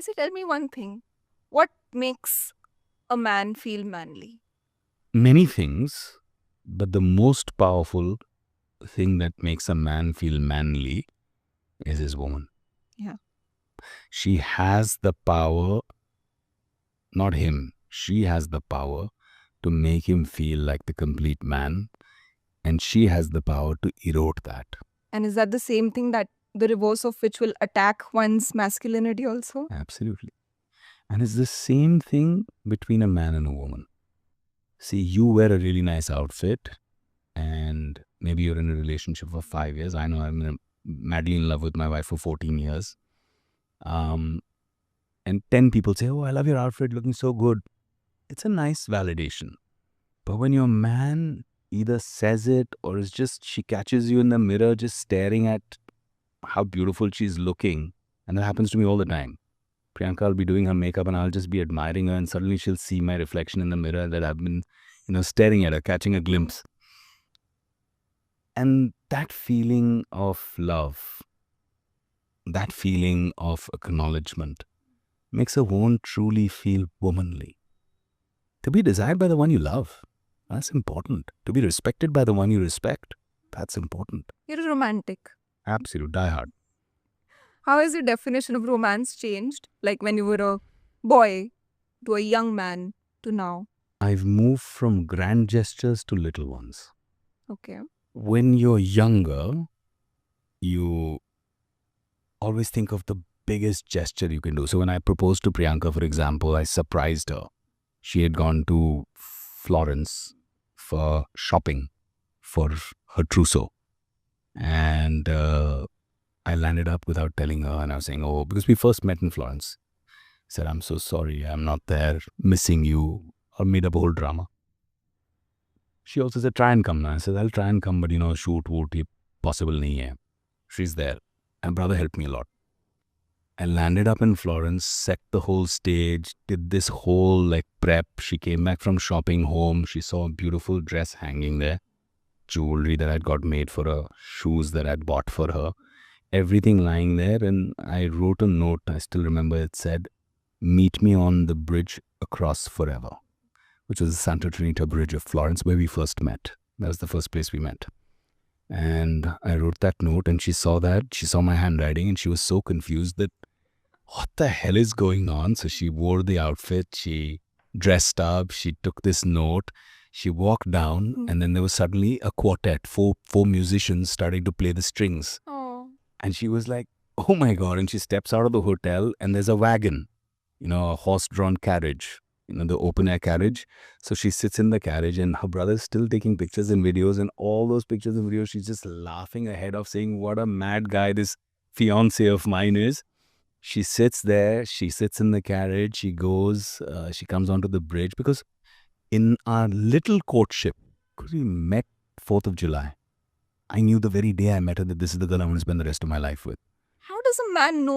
So tell me one thing. What makes a man feel manly? Many things, but the most powerful thing that makes a man feel manly is his woman. Yeah. She has the power, not him, she has the power to make him feel like the complete man, and she has the power to erode that. And is that the same thing that the reverse of which will attack one's masculinity also? Absolutely. And it's the same thing between a man and a woman. See, you wear a really nice outfit, and maybe you're in a relationship for 5 years. I know madly in love with my wife for 14 years. And 10 people say, "Oh, I love your outfit, looking so good." It's a nice validation. But when your man either says it or is just, she catches you in the mirror just staring at how beautiful she's looking, and that happens to me all the time. Priyanka will be doing her makeup and I'll just be admiring her, and suddenly she'll see my reflection in the mirror that I've been, staring at her, catching a glimpse. And that feeling of love, that feeling of acknowledgement makes a woman truly feel womanly. To be desired by the one you love, that's important. To be respected by the one you respect, that's important. You're a romantic. Absolute, die hard. How has your definition of romance changed? Like when you were a boy to a young man to now? I've moved from grand gestures to little ones. Okay. When you're younger, you always think of the biggest gesture you can do. So when I proposed to Priyanka, for example, I surprised her. She had gone to Florence for shopping for her trousseau. And I landed up without telling her, and I was saying, "Oh," because we first met in Florence. I said, "I'm so sorry, I'm not there, missing you," or made up a whole drama. She also said, "Try and come now." I said, "I'll try and come, but shoot, woot, ye possible nahi hai." She's there. And brother helped me a lot. I landed up in Florence, set the whole stage, did this whole prep. She came back from shopping home. She saw a beautiful dress hanging there, jewelry that I'd got made for her, shoes that I'd bought for her, everything lying there. And I wrote a note. I still remember it said, "Meet me on the bridge across forever," which was the Santa Trinita Bridge of Florence, where we first met. That was the first place we met. And I wrote that note, and she saw that. She saw my handwriting, and she was so confused that, what the hell is going on? So she wore the outfit, she dressed up, she took this note, she walked down, and then there was suddenly a quartet, four musicians starting to play the strings. Oh. And she was like, "Oh my God." And she steps out of the hotel, and there's a wagon, a horse-drawn carriage, the open-air carriage. So she sits in the carriage, and her brother's still taking pictures and videos, and all those pictures and videos, she's just laughing her head off, saying, "What a mad guy this fiancé of mine is." She sits there, she sits in the carriage, she goes, she comes onto the bridge, because in our little courtship, because we met 4th of July, I knew the very day I met her that this is the girl I'm going to spend the rest of my life with. How does a man know